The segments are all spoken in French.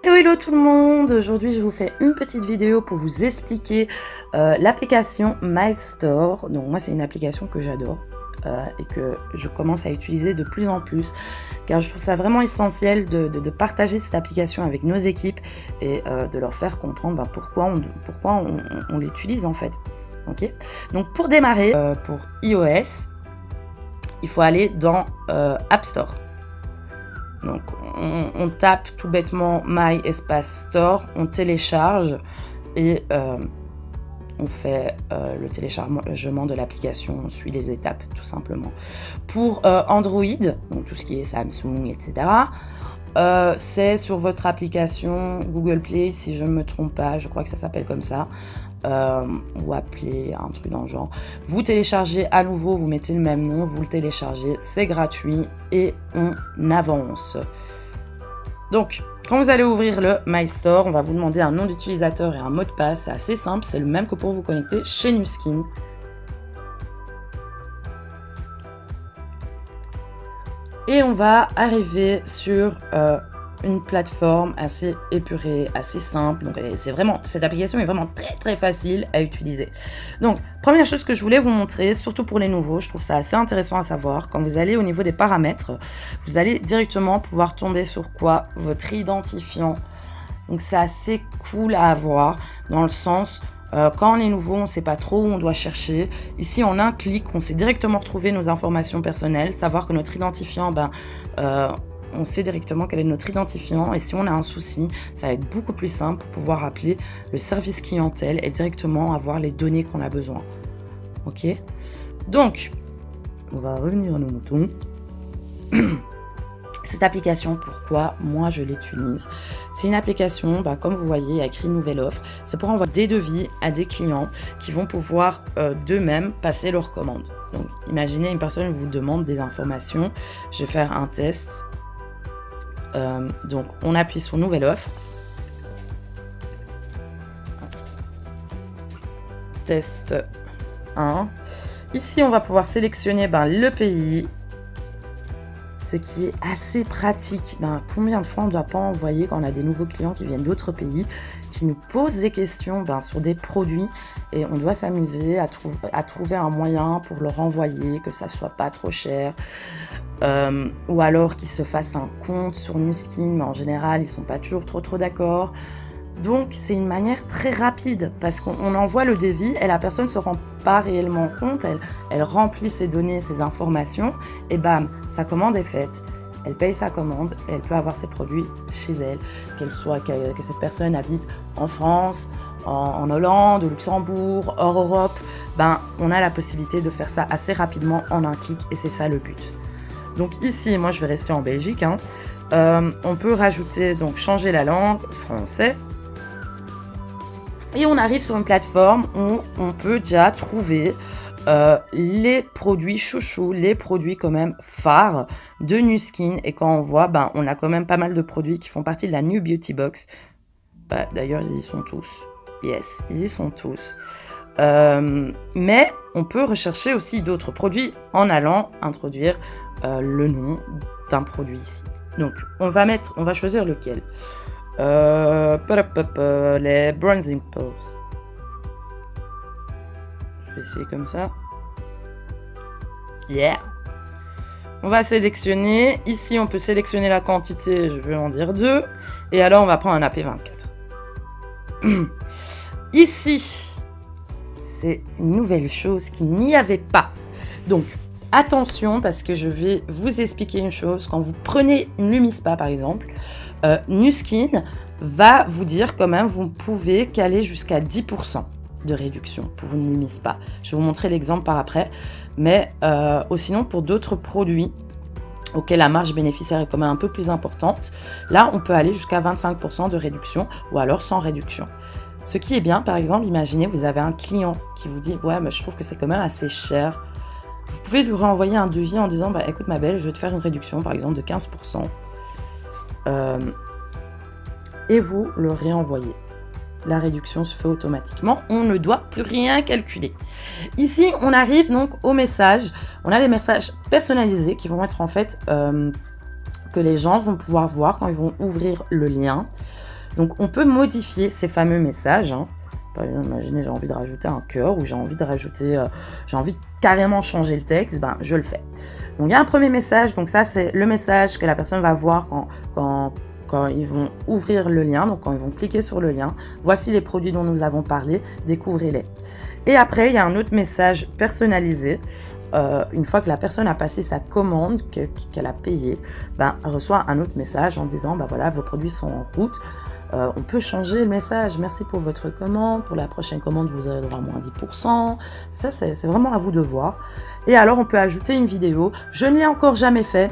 Hello, hello tout le monde! Aujourd'hui, je vous fais une petite vidéo pour vous expliquer l'application MyStore. Donc moi, c'est une application que j'adore et que je commence à utiliser de plus en plus car je trouve ça vraiment essentiel de partager cette application avec nos équipes et de leur faire comprendre pourquoi on l'utilise en fait. Okay, donc pour démarrer, pour iOS, il faut aller dans App Store. Donc on tape tout bêtement My Espace Store, on télécharge et on fait le téléchargement de l'application, on suit les étapes tout simplement. Pour Android, donc tout ce qui est Samsung, etc., c'est sur votre application Google Play, si je ne me trompe pas, je crois que ça s'appelle comme ça, ou appeler un truc dans le genre. Vous téléchargez à nouveau, vous mettez le même nom, vous le téléchargez, c'est gratuit et on avance. Donc, quand vous allez ouvrir le MyStore, on va vous demander un nom d'utilisateur et un mot de passe. C'est assez simple, c'est le même que pour vous connecter chez Nu Skin. Et on va arriver sur une plateforme assez épurée, assez simple. Donc c'est vraiment, cette application est vraiment très facile à utiliser. Donc première chose que je voulais vous montrer, surtout pour les nouveaux, je trouve ça assez intéressant à savoir. Quand vous allez au niveau des paramètres, vous allez directement pouvoir tomber sur quoi? Votre identifiant. Donc c'est assez cool à avoir dans le sens quand on est nouveau, on ne sait pas trop où on doit chercher. Ici, en un clic, on sait directement retrouver nos informations personnelles, savoir que notre identifiant, on sait directement quel est notre identifiant. Et si on a un souci, ça va être beaucoup plus simple pour pouvoir appeler le service clientèle et directement avoir les données qu'on a besoin. Ok? Donc, on va revenir à nos moutons. Cette application, pourquoi moi je l'utilise? C'est une application, comme vous voyez, il y a écrit nouvelle offre. C'est pour envoyer des devis à des clients qui vont pouvoir d'eux-mêmes passer leurs commandes. Donc imaginez une personne vous demande des informations. Je vais faire un test. Donc on appuie sur nouvelle offre. Test 1. Ici on va pouvoir sélectionner le pays. Ce qui est assez pratique. Combien de fois on ne doit pas envoyer quand on a des nouveaux clients qui viennent d'autres pays, qui nous posent des questions sur des produits et on doit s'amuser à trouver un moyen pour leur envoyer, que ça soit pas trop cher, ou alors qu'ils se fassent un compte sur Nu Skin, mais en général ils sont pas toujours trop d'accord. Donc c'est une manière très rapide parce qu'on envoie le devis et la personne ne se rend pas réellement compte, elle remplit ses données, ses informations et bam, sa commande est faite. Elle paye sa commande et elle peut avoir ses produits chez elle, que cette personne habite en France, en Hollande, au Luxembourg, hors Europe. On a la possibilité de faire ça assez rapidement en un clic et c'est ça le but. Donc ici, moi je vais rester en Belgique. On peut rajouter, donc changer la langue, français. Et on arrive sur une plateforme où on peut déjà trouver les produits chouchous, les produits quand même phares de Nu Skin. Et quand on voit, on a quand même pas mal de produits qui font partie de la New Beauty Box. D'ailleurs, ils y sont tous. Yes, ils y sont tous. Mais on peut rechercher aussi d'autres produits en allant introduire le nom d'un produit ici. Donc, on va choisir lequel. Les bronzing pose. Je vais essayer comme ça. Yeah. On va sélectionner. Ici, on peut sélectionner la quantité. Je vais en dire 2. Et alors, on va prendre un AP24. Ici, c'est une nouvelle chose qu'il n'y avait pas. Donc, attention, parce que je vais vous expliquer une chose. Quand vous prenez une Lumispa, par exemple, Nu Skin va vous dire quand même, vous pouvez caler jusqu'à 10% de réduction pour une Lumispa. Je vais vous montrer l'exemple par après. Mais sinon, pour d'autres produits auxquels la marge bénéficiaire est quand même un peu plus importante, là, on peut aller jusqu'à 25% de réduction ou alors sans réduction. Ce qui est bien, par exemple, imaginez, vous avez un client qui vous dit « Ouais, mais je trouve que c'est quand même assez cher ». Vous pouvez lui renvoyer un devis en disant « Écoute ma belle, je vais te faire une réduction par exemple de 15%. » Et vous le réenvoyez. La réduction se fait automatiquement. On ne doit plus rien calculer. Ici, on arrive donc aux messages. On a des messages personnalisés qui vont être en fait que les gens vont pouvoir voir quand ils vont ouvrir le lien. Donc, on peut modifier ces fameux messages. Hein. Par exemple, imaginez, j'ai envie de rajouter un cœur ou j'ai envie de rajouter, j'ai envie de carrément changer le texte, ben, je le fais. Donc, il y a un premier message. Donc, ça, c'est le message que la personne va voir quand ils vont ouvrir le lien, donc quand ils vont cliquer sur le lien. Voici les produits dont nous avons parlé, découvrez-les. Et après, il y a un autre message personnalisé. Une fois que la personne a passé sa commande, qu'elle a payé, ben, elle reçoit un autre message en disant, ben voilà, vos produits sont en route. On peut changer le message. Merci pour votre commande. Pour la prochaine commande, vous aurez droit à moins 10%. Ça, c'est vraiment à vous de voir. Et alors, on peut ajouter une vidéo. Je ne l'ai encore jamais fait,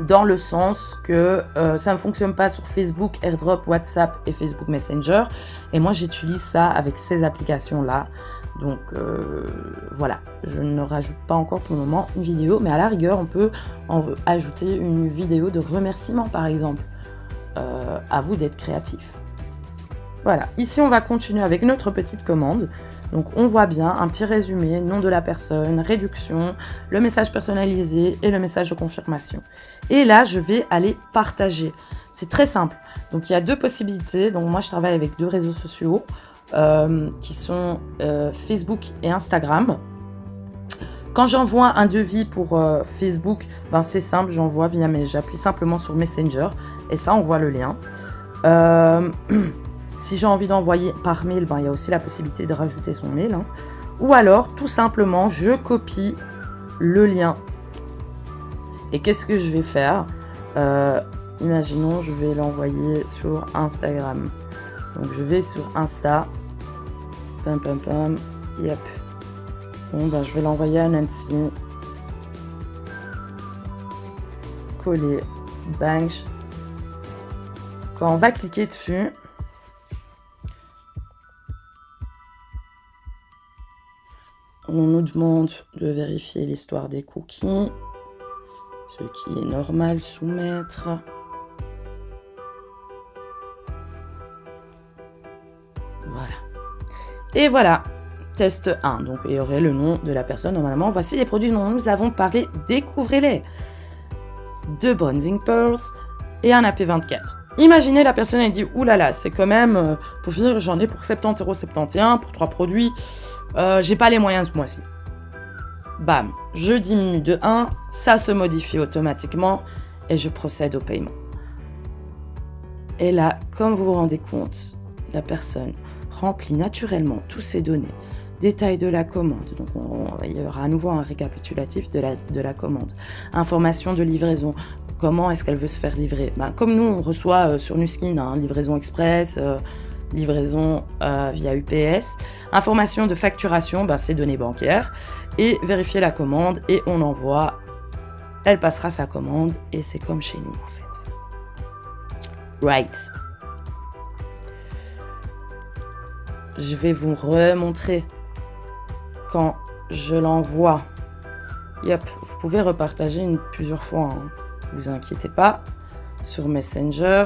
dans le sens que ça ne fonctionne pas sur Facebook, AirDrop, WhatsApp et Facebook Messenger. Et moi, j'utilise ça avec ces applications-là. Donc, voilà. Je ne rajoute pas encore pour le moment une vidéo. Mais à la rigueur, on peut ajouter une vidéo de remerciement, par exemple. À vous d'être créatif. Voilà. Ici, on va continuer avec notre petite commande. Donc, on voit bien un petit résumé, nom de la personne, réduction, le message personnalisé et le message de confirmation. Et là, je vais aller partager. C'est très simple. Donc, il y a deux possibilités. Donc, moi, je travaille avec deux réseaux sociaux qui sont Facebook et Instagram. Quand j'envoie un devis pour Facebook, ben, c'est simple, j'envoie via j'appuie simplement sur Messenger et ça, on voit le lien. Si j'ai envie d'envoyer par mail, ben, il y a aussi la possibilité de rajouter son mail. Hein. Ou alors, tout simplement, je copie le lien. Et qu'est-ce que je vais faire imaginons, je vais l'envoyer sur Instagram. Donc, je vais sur Insta. Pam, pam, pam. Yep. Bon, ben, je vais l'envoyer à Nancy. Coller. Bang. Quand on va cliquer dessus, on nous demande de vérifier l'histoire des cookies, ce qui est normal, soumettre. Voilà. Et voilà, test 1. Donc, il y aurait le nom de la personne normalement. Voici les produits dont nous avons parlé. Découvrez-les. 2 Bronzing Pearls et un AP24. Imaginez la personne elle dit oulala, c'est quand même pour finir, j'en ai pour 70,71 € pour 3 produits. J'ai pas les moyens ce mois-ci. Bam, je diminue de 1, ça se modifie automatiquement et je procède au paiement. Et là, comme vous vous rendez compte, la personne remplit naturellement toutes ces données, détails de la commande, donc il y aura à nouveau un récapitulatif de la commande, information de livraison, comment est-ce qu'elle veut se faire livrer. Ben, comme nous, on reçoit sur Nuskin, hein, livraison express, livraison via UPS, information de facturation, ben, c'est données bancaires, et vérifier la commande, et on envoie, elle passera sa commande, et c'est comme chez nous en fait. Right. Je vais vous remontrer quand je l'envoie. Yep, vous pouvez repartager plusieurs fois, hein. Vous inquiétez pas. Sur Messenger.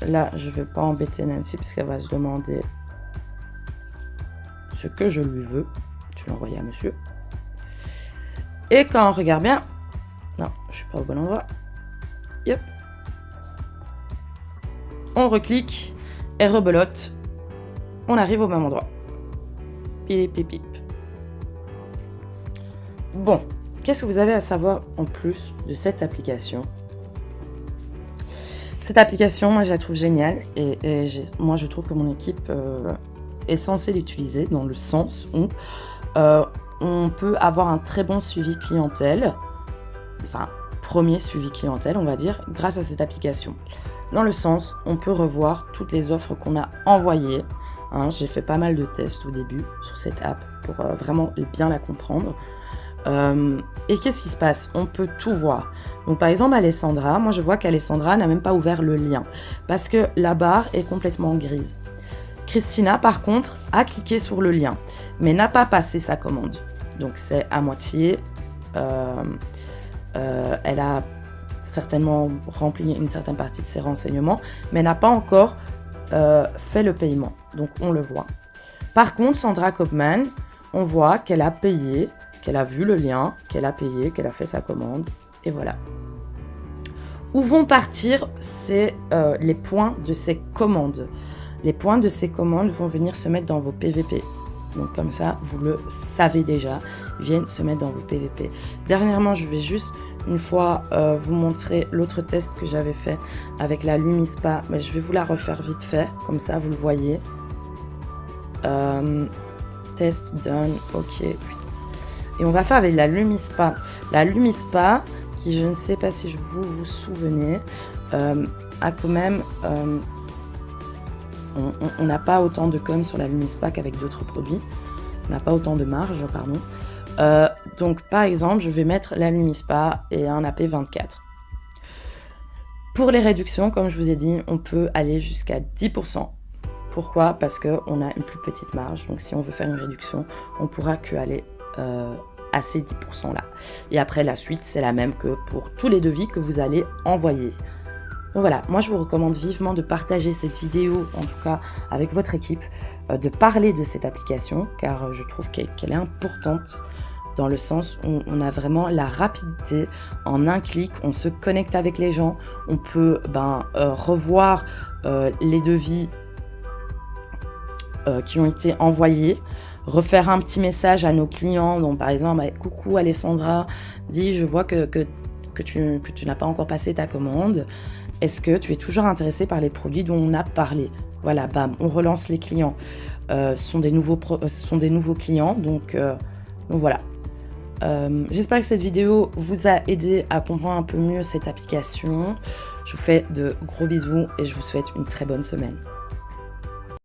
Là, je vais pas embêter Nancy parce qu'elle va se demander ce que je lui veux. Je vais l'envoyer à monsieur. Et quand on regarde bien... Non, je suis pas au bon endroit. Yep. On reclique et rebelote. On arrive au même endroit. Pip, pip, pip. Bon, qu'est-ce que vous avez à savoir en plus de cette application? Cette application, moi, je la trouve géniale. Et moi, je trouve que mon équipe est censée l'utiliser dans le sens où on peut avoir un très bon suivi clientèle. Enfin, premier suivi clientèle, on va dire, grâce à cette application. Dans le sens, on peut revoir toutes les offres qu'on a envoyées. Hein, j'ai fait pas mal de tests au début sur cette app pour vraiment bien la comprendre. Et qu'est-ce qui se passe? On peut tout voir. Donc par exemple Alessandra, moi je vois qu'Alessandra n'a même pas ouvert le lien parce que la barre est complètement grise. Christina par contre a cliqué sur le lien mais n'a pas passé sa commande. Donc c'est à moitié. Elle a certainement rempli une certaine partie de ses renseignements mais n'a pas encore fait le paiement. Donc on le voit. Par contre Sandra Kopman, on voit qu'elle a payé, qu'elle a vu le lien, qu'elle a payé, qu'elle a fait sa commande, et voilà. Où vont partir les points de ces commandes. Les points de ces commandes vont venir se mettre dans vos PVP. Donc comme ça, vous le savez déjà, ils viennent se mettre dans vos PVP. Dernièrement, je vais juste une fois vous montrer l'autre test que j'avais fait avec la Lumispa. Mais je vais vous la refaire vite fait, comme ça vous le voyez. Test done, ok. Et on va faire avec la Lumispa. La Lumispa, qui je ne sais pas si vous vous souvenez, a quand même... on n'a pas autant de com sur la Lumispa qu'avec d'autres produits. On n'a pas autant de marge, pardon. Donc par exemple, je vais mettre la Lumispa et un AP24. Pour les réductions, comme je vous ai dit, on peut aller jusqu'à 10%. Pourquoi? Parce qu'on a une plus petite marge. Donc si on veut faire une réduction, on pourra que aller à ces 10% là. Et après la suite, c'est la même que pour tous les devis que vous allez envoyer. Donc voilà, moi je vous recommande vivement de partager cette vidéo, en tout cas avec votre équipe, de parler de cette application, car je trouve qu'elle est importante dans le sens où on a vraiment la rapidité. En un clic, on se connecte avec les gens, on peut revoir les devis qui ont été envoyés, refaire un petit message à nos clients. Donc par exemple, coucou Alessandra, je vois que tu n'as pas encore passé ta commande. Est-ce que tu es toujours intéressé par les produits dont on a parlé? Voilà, bam, on relance les clients. Ce sont des nouveaux clients, donc voilà. J'espère que cette vidéo vous a aidé à comprendre un peu mieux cette application. Je vous fais de gros bisous et je vous souhaite une très bonne semaine.